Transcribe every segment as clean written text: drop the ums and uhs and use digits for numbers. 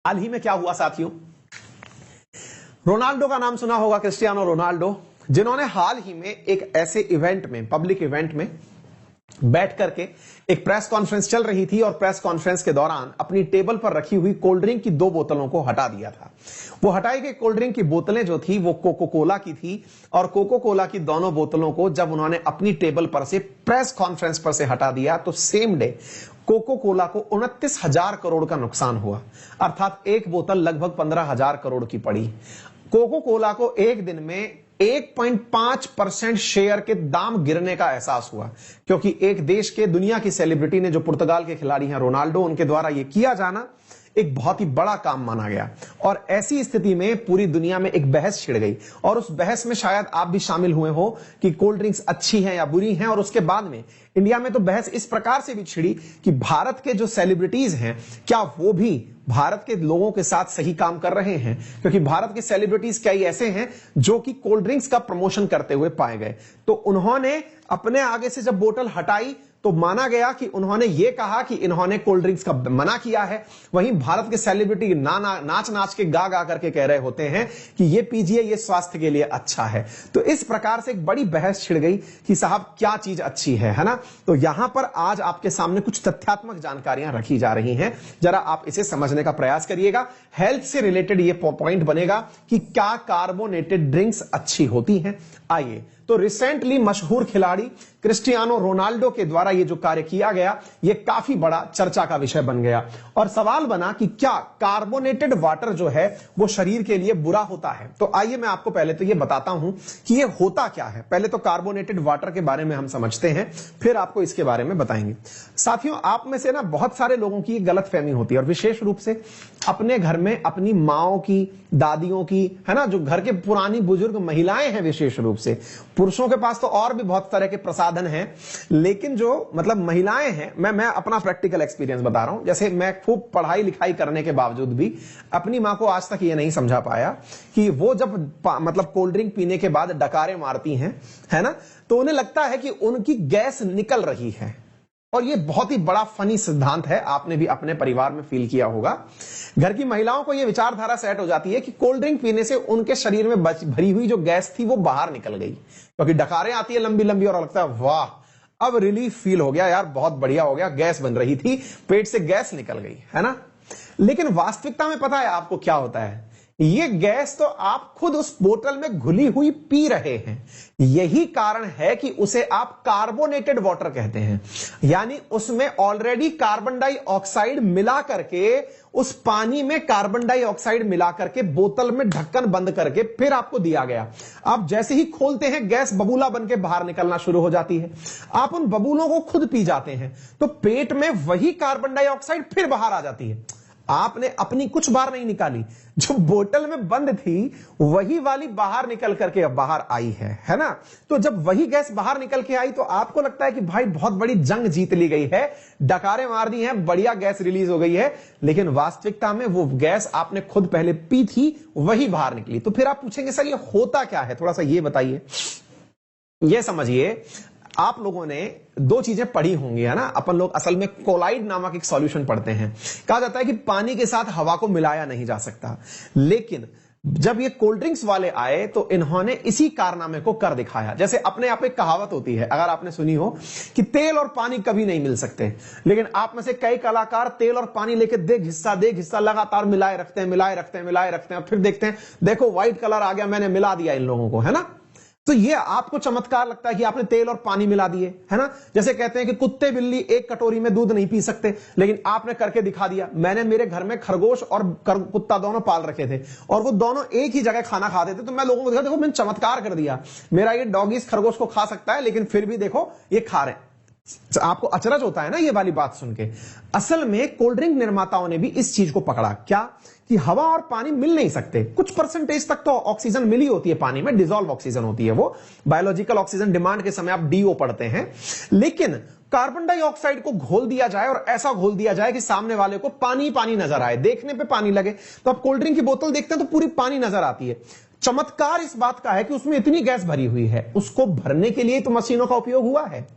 हाल ही में क्या हुआ साथियों, रोनाल्डो का नाम सुना होगा, क्रिस्टियानो रोनाल्डो, जिन्होंने हाल ही में एक ऐसे इवेंट में, पब्लिक इवेंट में बैठ करके, एक प्रेस कॉन्फ्रेंस चल रही थी और प्रेस कॉन्फ्रेंस के दौरान अपनी टेबल पर रखी हुई कोल्ड ड्रिंक की 2 बोतलों को हटा दिया था। वो हटाई गई कोल्ड ड्रिंक की बोतलें जो थी वो कोको कोला की थी, और कोको कोला की दोनों बोतलों को जब उन्होंने अपनी टेबल पर से प्रेस कॉन्फ्रेंस पर से हटा दिया तो सेम डे कोको कोला को 29,000 करोड़ का नुकसान हुआ, अर्थात एक बोतल लगभग 15,000 करोड़ की पड़ी। कोको कोला को एक दिन में 1.5% शेयर के दाम गिरने का एहसास हुआ, क्योंकि एक देश के, दुनिया की सेलिब्रिटी ने, जो पुर्तगाल के खिलाड़ी हैं रोनाल्डो, उनके द्वारा यह किया जाना एक बहुत ही बड़ा काम माना गया। और ऐसी स्थिति में पूरी दुनिया में एक बहस छिड़ गई, और उस बहस में शायद आप भी शामिल हुए हो कि कोल्ड ड्रिंक्स अच्छी हैं या बुरी हैं। और उसके बाद में इंडिया में तो बहस इस प्रकार से भी छिड़ी कि भारत के जो सेलिब्रिटीज हैं, क्या वो भी भारत के लोगों के साथ सही काम कर रहे हैं, क्योंकि भारत के सेलिब्रिटीज कई ऐसे हैं जो कि कोल्ड ड्रिंक्स का प्रमोशन करते हुए पाए गए। तो उन्होंने अपने आगे से जब बोतल हटाई तो माना गया कि उन्होंने ये कहा कि इन्होंने कोल्ड ड्रिंक्स का मना किया है। वहीं भारत के सेलिब्रिटी नाच नाच के गा गा करके कह रहे होते हैं कि ये पीजिए, ये स्वास्थ्य के लिए अच्छा है। तो इस प्रकार से एक बड़ी बहस छिड़ गई कि साहब क्या चीज अच्छी है ना। तो यहां पर आज आपके सामने कुछ तथ्यात्मक जानकारियां रखी जा रही हैं, जरा आप इसे समझने का प्रयास करिएगा। हेल्थ से रिलेटेड ये पॉइंट बनेगा कि क्या कार्बोनेटेड ड्रिंक्स अच्छी होती हैं। आइए, तो रिसेंटली मशहूर खिलाड़ी क्रिस्टियानो रोनाल्डो के द्वारा ये जो कार्य किया गया, ये काफी बड़ा चर्चा का विषय बन गया, और सवाल बना कि क्या कार्बोनेटेड वाटर जो है वो शरीर के लिए बुरा होता है। तो आइए मैं आपको पहले तो ये बताता हूं कि ये होता क्या है। पहले तो कार्बोनेटेड वाटर के बारे में हम समझते हैं, फिर आपको इसके बारे में बताएंगे। साथियों, आप में से ना बहुत सारे लोगों की गलतफहमी होती है, और विशेष रूप से अपने घर में अपनी माओ की, दादियों की, है ना, जो घर के पुरानी बुजुर्ग महिलाएं हैं, विशेष रूप से पुरुषों के पास तो और भी बहुत तरह के प्रसाधन हैं, लेकिन जो मतलब महिलाएं हैं, मैं अपना प्रैक्टिकल एक्सपीरियंस बता रहा हूं। जैसे मैं खूब पढ़ाई लिखाई करने के बावजूद भी अपनी मां को आज तक ये नहीं समझा पाया कि वो जब मतलब कोल्ड ड्रिंक पीने के बाद डकारे मारती हैं, है ना, तो उन्हें लगता है कि उनकी गैस निकल रही है। और ये बहुत ही बड़ा फनी सिद्धांत है, आपने भी अपने परिवार में फील किया होगा। घर की महिलाओं को यह विचारधारा सेट हो जाती है कि कोल्ड ड्रिंक पीने से उनके शरीर में भरी हुई जो गैस थी वो बाहर निकल गई, क्योंकि डकारें आती है लंबी लंबी, और लगता है वाह, अब रिलीफ फील हो गया यार, बहुत बढ़िया हो गया, गैस बन रही थी, पेट से गैस निकल गई, है ना। लेकिन वास्तविकता में पता है आपको क्या होता है? ये गैस तो आप खुद उस बोतल में घुली हुई पी रहे हैं। यही कारण है कि उसे आप कार्बोनेटेड वाटर कहते हैं, यानी उसमें ऑलरेडी कार्बन डाइऑक्साइड मिला करके, उस पानी में कार्बन डाइऑक्साइड मिला करके बोतल में ढक्कन बंद करके फिर आपको दिया गया। आप जैसे ही खोलते हैं, गैस बबूला बन के बाहर निकलना शुरू हो जाती है। आप उन बबूलों को खुद पी जाते हैं, तो पेट में वही कार्बन डाइऑक्साइड फिर बाहर आ जाती है। आपने अपनी कुछ बार नहीं निकाली, जो बोतल में बंद थी वही वाली बाहर निकल करके अब बाहर आई है ना। तो जब वही गैस बाहर निकल के आई तो आपको लगता है कि भाई बहुत बड़ी जंग जीत ली गई है, डकारे मार दी हैं, बढ़िया गैस रिलीज हो गई है। लेकिन वास्तविकता में वो गैस आपने खुद पहले पी थी, वही बाहर निकली। तो फिर आप पूछेंगे सर ये होता क्या है, थोड़ा सा ये बताइए। ये समझिए, आप लोगों ने 2 चीजें पढ़ी होंगी, है ना। अपन लोग असल में कोलाइड नामक एक सॉल्यूशन पढ़ते हैं। कहा जाता है कि पानी के साथ हवा को मिलाया नहीं जा सकता, लेकिन जब ये कोल्ड ड्रिंक्स वाले आए तो इन्होंने इसी कारनामे को कर दिखाया। जैसे अपने आप एक कहावत होती है, अगर आपने सुनी हो, कि तेल और पानी कभी नहीं मिल सकते, लेकिन आप में से कई कलाकार तेल और पानी लेके देख हिस्सा लगातार मिलाए रखते हैं, और फिर देखते हैं देखो व्हाइट कलर आ गया, मैंने मिला दिया इन लोगों को, है ना। तो ये आपको चमत्कार लगता है कि आपने तेल और पानी मिला दिए, है ना। जैसे कहते हैं कि कुत्ते बिल्ली एक कटोरी में दूध नहीं पी सकते, लेकिन आपने करके दिखा दिया। मैंने मेरे घर में खरगोश और कुत्ता दोनों पाल रखे थे, और वो दोनों एक ही जगह खाना खाते थे, तो मैं लोगों को देखा, देखो मैंने चमत्कार कर दिया, मेरा ये डॉगी खरगोश को खा सकता है, लेकिन फिर भी देखो ये खा रहे हैं। आपको अचरज होता है ना ये वाली बात सुन के। असल में कोल्ड ड्रिंक निर्माताओं ने भी इस चीज को पकड़ा, क्या कि हवा और पानी मिल नहीं सकते। कुछ परसेंटेज तक तो ऑक्सीजन मिली होती है पानी में, डिसॉल्व ऑक्सीजन होती है वो, बायोलॉजिकल ऑक्सीजन डिमांड के समय आप डीओ पढ़ते हैं। लेकिन कार्बन डाइऑक्साइड को घोल दिया जाए, और ऐसा घोल दिया जाए कि सामने वाले को पानी पानी नजर आए, देखने पे पानी लगे। तो आप कोल्ड ड्रिंक की बोतल देखते हैं तो पूरी पानी नजर आती है। चमत्कार इस बात का है कि उसमें इतनी गैस भरी हुई है, उसको भरने के लिए तो मशीनों का उपयोग हुआ है।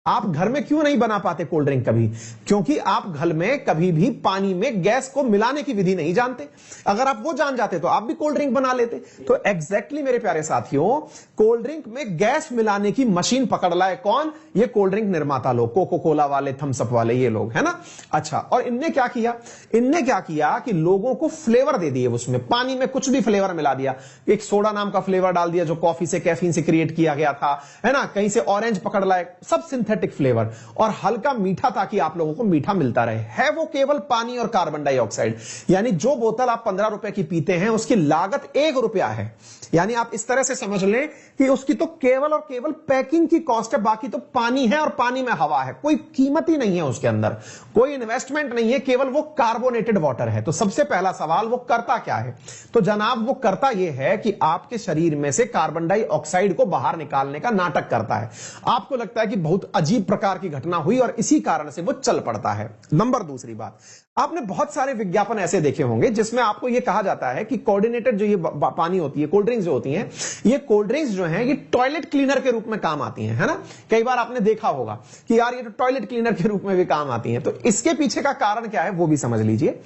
आप घर में क्यों नहीं बना पाते कोल्ड ड्रिंक कभी? क्योंकि आप घर में कभी भी पानी में गैस को मिलाने की विधि नहीं जानते। अगर आप वो जान जाते तो आप भी कोल्ड ड्रिंक बना लेते। तो एग्जैक्टली मेरे प्यारे साथियों, कोल्ड ड्रिंक में गैस मिलाने की मशीन पकड़ लाए कौन? ये कोल्ड ड्रिंक निर्माता लोग, कोको कोला वाले, थम्स अप वाले, ये लोग, है ना। अच्छा, और इनने क्या किया? इनने क्या किया कि लोगों को फ्लेवर दे दिए, उसमें पानी में कुछ भी फ्लेवर मिला दिया। एक सोडा नाम का फ्लेवर डाल दिया जो कॉफी से, कैफीन से क्रिएट किया गया था, है ना। कहीं से ऑरेंज पकड़ लाए, सब सिंथेटिक फ्लेवर, और हल्का मीठा ताकि आप लोगों को मीठा मिलता रहे। है वो केवल पानी और कार्बन डाइऑक्साइड। यानी जो बोतल आप 15 रुपए की पीते हैं उसकी लागत 1 रुपया है। यानी आप इस तरह से समझ लें कि उसकी तो केवल और केवल पैकिंग की कॉस्ट है, बाकी तो पानी है और पानी में हवा है, कोई कीमत ही नहीं है उसके अंदर, कोई इन्वेस्टमेंट नहीं है, केवल वो कार्बोनेटेड वाटर है। तो सबसे पहला सवाल, वो करता क्या है? तो जनाब वो करता यह है कि आपके शरीर में से कार्बन डाइऑक्साइड को बाहर निकालने का नाटक करता है। आपको लगता है कि बहुत अजीब प्रकार की घटना हुई और इसी कारण से वो चल पड़ता है। नंबर दूसरी बात, आपने बहुत सारे विज्ञापन ऐसे देखे होंगे जिसमें आपको यह कहा जाता है कि कोऑर्डिनेटेड जो ये पानी होती है, कोल्ड ड्रिंक्स जो होती हैं, ये कोल्ड ड्रिंक्स जो हैं ये टॉयलेट क्लीनर के रूप में काम आती हैं, है ना। कई बार आपने देखा होगा कि यार ये तो टॉयलेट क्लीनर के रूप में भी काम आती हैं। तो इसके पीछे का कारण क्या है वो भी समझ लीजिए।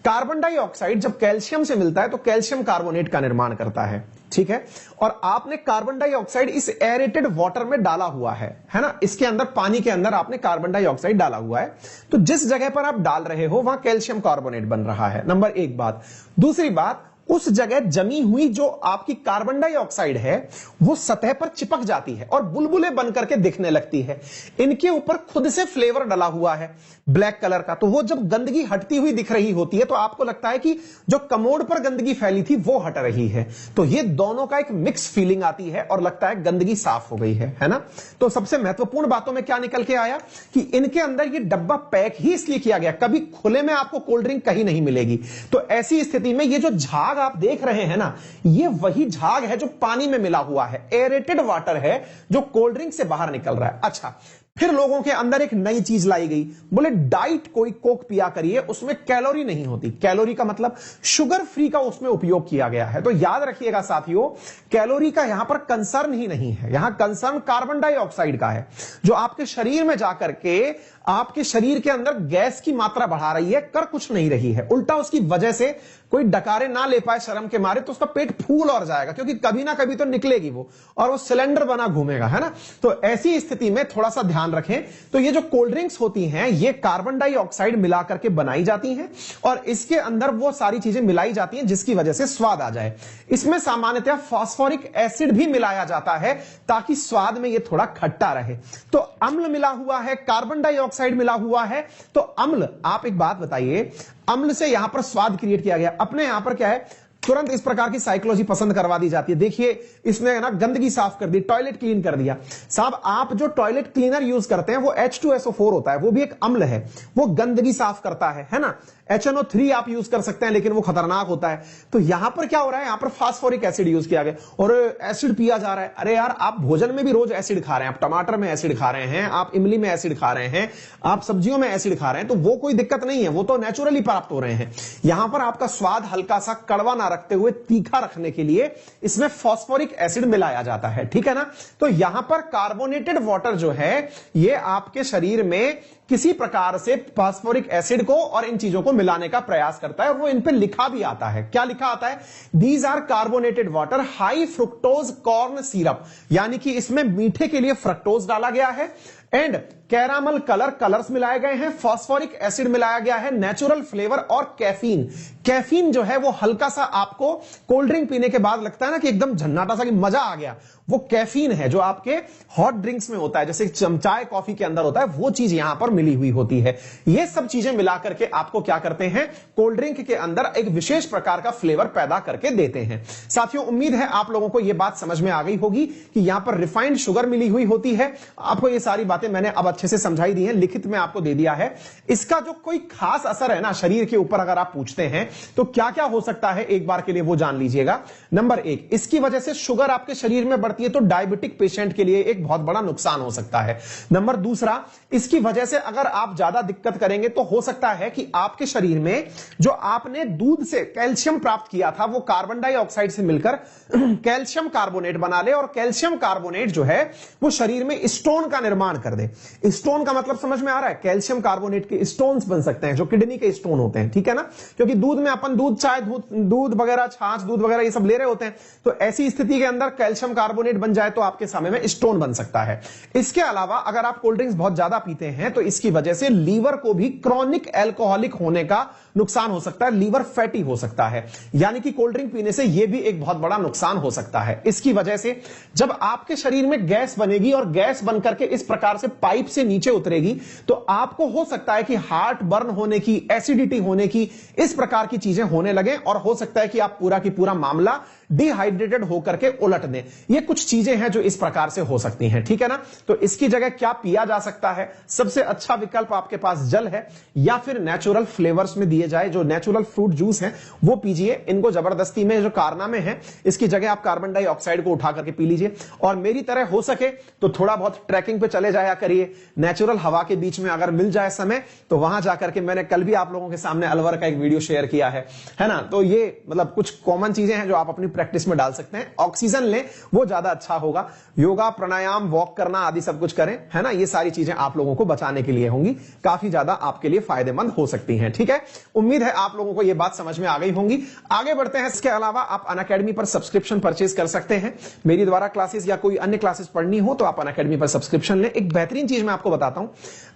कार्बन डाइऑक्साइड जब कैल्शियम से मिलता है तो कैल्शियम कार्बोनेट का निर्माण करता है, ठीक है। और आपने कार्बन डाइऑक्साइड इस एरेटेड वाटर में डाला हुआ है ना। इसके अंदर, पानी के अंदर आपने कार्बन डाइऑक्साइड डाला हुआ है। तो जिस जगह पर आप डाल रहे हो वहां कैल्शियम कार्बोनेट बन रहा है, नंबर एक बात। दूसरी बात, उस जगह जमी हुई जो आपकी कार्बन डाइऑक्साइड है वो सतह पर चिपक जाती है और बुलबुले बन करके दिखने लगती है। इनके ऊपर खुद से फ्लेवर डला हुआ है ब्लैक कलर का, तो वो जब गंदगी हटती हुई दिख रही होती है तो आपको लगता है कि जो कमोड पर गंदगी फैली थी वो हट रही है। तो ये दोनों का एक मिक्स फीलिंग आती है और लगता है गंदगी साफ हो गई है ना। तो सबसे महत्वपूर्ण बातों में क्या निकल के आया कि इनके अंदर ये डब्बा पैक ही इसलिए किया गया, कभी खुले में आपको कोल्ड ड्रिंक कहीं नहीं मिलेगी। तो ऐसी स्थिति में ये जो झाग आप देख रहे हैं ना, ये वही झाग है जो पानी में मिला हुआ है, एरेटेड वाटर है जो कोल्ड ड्रिंक से बाहर निकल रहा है। अच्छा, फिर लोगों के अंदर एक नई चीज लाई गई, बोले डाइट कोई कोक पिया करिए, उसमें कैलोरी नहीं होती। कैलोरी का मतलब शुगर फ्री का उसमें उपयोग किया गया है। तो याद रखिएगा साथियों, कैलोरी का यहां पर कंसर्न ही नहीं है, यहां कंसर्न कार्बन डाइऑक्साइड का है जो आपके शरीर में जाकर के आपके शरीर के अंदर गैस की मात्रा बढ़ा रही है, कर कुछ नहीं रही है। उल्टा उसकी वजह से कोई डकारे ना ले पाए शर्म के मारे तो उसका पेट फूल और जाएगा, क्योंकि कभी ना कभी तो निकलेगी वो और वो सिलेंडर बना घूमेगा, है ना। तो ऐसी स्थिति में थोड़ा सा ध्यान रखें। तो ये जो कोल्ड ड्रिंक्स होती हैं ये कार्बन डाइऑक्साइड मिला करके बनाई जाती हैं और इसके अंदर वो सारी चीजें मिलाई जाती हैं जिसकी वजह से स्वाद आ जाए। इसमें सामान्यतः फास्फोरिक एसिड भी मिलाया जाता है ताकि स्वाद में ये थोड़ा खट्टा रहे। तो अम्ल मिला हुआ है, कार्बन डाइऑक्साइड मिला हुआ है, तो अम्ल, आप एक बात बताइए, अम्ल से यहां पर स्वाद क्रिएट किया गया। अपने यहां पर क्या है, तुरंत इस प्रकार की साइकोलॉजी पसंद करवा दी जाती है। देखिए इसने ना गंदगी साफ कर दी, टॉयलेट क्लीन कर दिया। साहब आप जो टॉयलेट क्लीनर यूज करते हैं वो H2SO4 होता है, वो भी एक अम्ल है, वो गंदगी साफ करता है ना। HNO3 आप यूज कर सकते हैं लेकिन वो खतरनाक होता है। तो यहां पर क्या हो रहा है, यहां पर फास्फोरिक एसिड यूज किया गया और एसिड पिया जा रहा है। अरे यार, आप भोजन में भी रोज एसिड खा रहे हैं, आप टमाटर में एसिड खा रहे हैं, आप इमली में एसिड खा रहे हैं, आप सब्जियों में एसिड खा रहे हैं, तो वो कोई दिक्कत नहीं है, वो तो नेचुरली प्राप्त हो रहे हैं। यहां पर आपका स्वाद हल्का सा कड़वा ना रखते हुए तीखा रखने के लिए इसमें फास्फोरिक एसिड मिलाया जाता है, ठीक है ना। तो यहां पर कार्बोनेटेड वाटर जो है ये आपके शरीर में किसी प्रकार से फास्फोरिक एसिड को और इन चीजों को मिलाने का प्रयास करता है और वो इन पे लिखा भी आता है। क्या लिखा आता है? These are carbonated water high fructose corn syrup, यानी कि इसमें मीठे के लिए फ्रक्टोज डाला गया है एंड कैरामल कलर्स मिलाए गए हैं, फास्फोरिक एसिड मिलाया गया है, नेचुरल फ्लेवर और कैफीन। कैफीन जो है वो हल्का सा आपको कोल्ड ड्रिंक पीने के बाद लगता है ना कि एकदम झन्नाटा सा कि मजा आ गया, वो कैफीन है जो आपके हॉट ड्रिंक्स में होता है, जैसे चाय कॉफी के अंदर होता है, वो चीज यहां पर मिली हुई होती है। ये सब चीजें मिलाकर के आपको क्या करते हैं, कोल्ड ड्रिंक के अंदर एक विशेष प्रकार का फ्लेवर पैदा करके देते हैं। साथियों उम्मीद है आप लोगों को यह बात समझ में आ गई होगी कि यहां पर रिफाइंड शुगर मिली हुई होती है। आपको ये सारी बातें मैंने अब अच्छे से समझाई दी हैं, लिखित में आपको दे दिया है। इसका जो कोई खास असर है ना शरीर के ऊपर अगर आप पूछते हैं तो क्या क्या हो सकता है, एक बार के लिए वो जान लीजिएगा। नंबर एक, इसकी वजह से शुगर आपके शरीर में बढ़ती है तो डायबिटिक पेशेंट के लिए एक बहुत बड़ा नुकसान हो सकता है। नंबर दूसरा, इसकी वजह से अगर आप ज्यादा दिक्कत करेंगे तो हो सकता है कि आपके शरीर में जो आपने दूध से कैल्शियम प्राप्त किया था वो कार्बन डाइऑक्साइड से मिलकर कैल्शियम कार्बोनेट बना ले और कैल्शियम कार्बोनेट जो है वो शरीर में स्टोन का निर्माण कर दे। स्टोन का मतलब समझ में आ रहा है, कैल्शियम कार्बोनेट के स्टोन्स बन सकते हैं जो किडनी के स्टोन होते हैं, ठीक है ना, क्योंकि दूध में अपन दूध, चाय, दूध वगैरह, छाछ, दूध वगैरह ये सब ले रहे होते हैं, तो ऐसी स्थिति के अंदर कैल्शियम कार्बोनेट बन जाए तो आपके समय में स्टोन बन सकता है। इसके अलावा अगर आप कोल्ड ड्रिंक्स बहुत ज्यादा पीते हैं तो इसकी वजह से लीवर को भी क्रॉनिक एल्कोहलिक होने का नुकसान हो सकता है, लीवर फैटी हो सकता है, यानी कि कोल्ड ड्रिंक पीने से यह भी एक बहुत बड़ा नुकसान हो सकता है। इसकी वजह से जब आपके शरीर में गैस बनेगी और गैस बनकर के इस प्रकार से पाइप से नीचे उतरेगी तो आपको हो सकता है कि हार्ट बर्न होने की, एसिडिटी होने की, इस प्रकार की चीजें होने लगे और हो सकता है कि आप पूरा की पूरा मामला डिहाइड्रेटेड होकर के उलट दें। ये कुछ चीजें हैं जो इस प्रकार से हो सकती हैं, ठीक है ना। तो इसकी जगह क्या पिया जा सकता है? सबसे अच्छा विकल्प आपके पास जल है या फिर नेचुरल फ्लेवर्स में दिए जाए जो नेचुरल फ्रूट जूस है वो पीजिए। इनको जबरदस्ती में जो कारनामे हैं इसकी जगह आप कार्बन डाइऑक्साइड को उठा करके पी लीजिए और मेरी तरह हो सके तो थोड़ा बहुत ट्रैकिंग पे चले जाया करिए, नेचुरल हवा के बीच में अगर मिल जाए समय तो वहां जाकर के, मैंने कल भी आप लोगों के सामने अलवर का एक वीडियो शेयर किया है ना। तो ये मतलब कुछ कॉमन चीजें हैं जो आप अपनी प्रैक्टिस में डाल सकते हैं। ऑक्सीजन लें, वो ज्यादा अच्छा होगा। योगा, प्राणायाम, वॉक करना आदि सब कुछ करें, है ना। ये सारी चीजें आप लोगों को बचाने के लिए होंगी, काफी ज्यादा आपके लिए फायदेमंद हो सकती हैं, ठीक है। उम्मीद है आप लोगों को ये बात समझ में आ गई होंगी। आगे बढ़ते हैं। इसके अलावा आप अनअकैडमी पर सब्सक्रिप्शन परचेज कर सकते हैं। मेरी द्वारा क्लासेस या कोई अन्य क्लासेस पढ़नी हो तो आप अनअकैडमी पर सब्सक्रिप्शन लें। एक बेहतरीन चीज मैं आपको बताता हूं,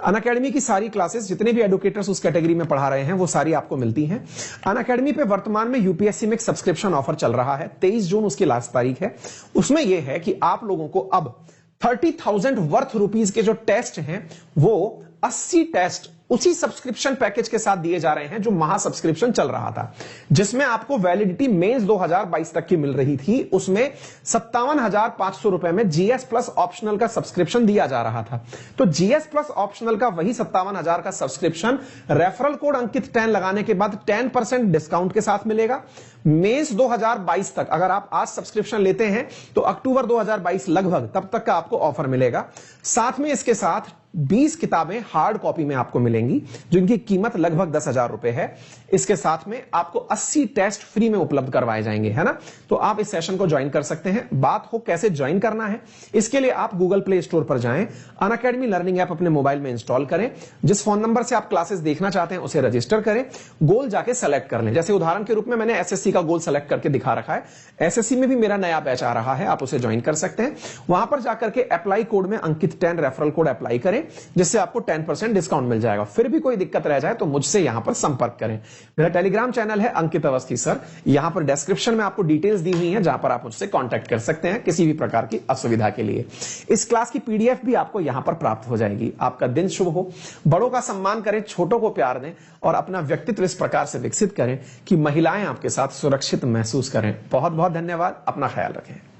अनअकैडमी की सारी क्लासेस जितने भी एडुकेटर्स उस कैटेगरी में पढ़ा रहे हैं वो सारी आपको मिलती हैं। अनअकैडमी पे वर्तमान में यूपीएससी में एक सब्सक्रिप्शन ऑफर चल रहा है, 23 जून उसकी लास्ट तारीख है। उसमें यह है कि आप लोगों को अब 30,000 वर्थ रुपीज के जो टेस्ट हैं वो 80 टेस्ट उसी सब्सक्रिप्शन पैकेज के साथ दिए जा रहे हैं जो महा सब्सक्रिप्शन चल रहा था, जिसमें आपको वैलिडिटी मेंस 2022 तक की मिल रही थी। उसमें 57,500 रुपए में जीएस प्लस ऑप्शनल का सब्सक्रिप्शन दिया जा रहा था। तो जीएस प्लस ऑप्शनल का वही 57,000 का सब्सक्रिप्शन रेफरल कोड अंकित 10 लगाने के बाद 10% डिस्काउंट के साथ मिलेगा। मेंस 2022 तक अगर आप आज सब्सक्रिप्शन लेते हैं तो अक्टूबर 2022 लगभग तब तक का आपको ऑफर मिलेगा। साथ में इसके साथ 20 किताबें हार्ड कॉपी में आपको मिलेंगी जिनकी कीमत लगभग 10,000 रुपए है। इसके साथ में आपको 80 टेस्ट फ्री में उपलब्ध करवाए जाएंगे, है ना। तो आप इस सेशन को ज्वाइन कर सकते हैं। बात हो कैसे ज्वाइन करना है, इसके लिए आप गूगल प्ले स्टोर पर जाएं, अनअकैडमी लर्निंग ऐप अपने मोबाइल में इंस्टॉल करें, जिस फोन नंबर से आप क्लासेस देखना चाहते हैं उसे रजिस्टर करें, गोल जाके सेलेक्ट कर लें। जैसे उदाहरण के रूप में मैंने एसएससी का गोल सेलेक्ट करके दिखा रखा है। एसएससी में भी मेरा नया बैच आ रहा है, आप उसे ज्वाइन कर सकते हैं। वहां पर जाकर के अप्लाई कोड में अंकित 10 रेफरल कोड अप्लाई करें जिससे आपको 10% डिस्काउंट मिल जाएगा। फिर भी कोई दिक्कत रह जाए तो मुझसे यहां पर संपर्क करें। मेरा टेलीग्राम चैनल है अंकित अवस्थी सर, यहां पर डिस्क्रिप्शन में आपको डिटेल्स दी हुई हैं जहां पर आप मुझसे कांटेक्ट कर सकते हैं किसी भी प्रकार की असुविधा के लिए। इस क्लास की पीडीएफ भी आपको यहां पर प्राप्त हो जाएगी। आपका दिन शुभ हो, बड़ों का सम्मान करें, छोटों को प्यार दें और अपना व्यक्तित्व इस प्रकार से विकसित करें कि महिलाएं आपके साथ सुरक्षित महसूस करें। बहुत बहुत धन्यवाद, अपना ख्याल रखें।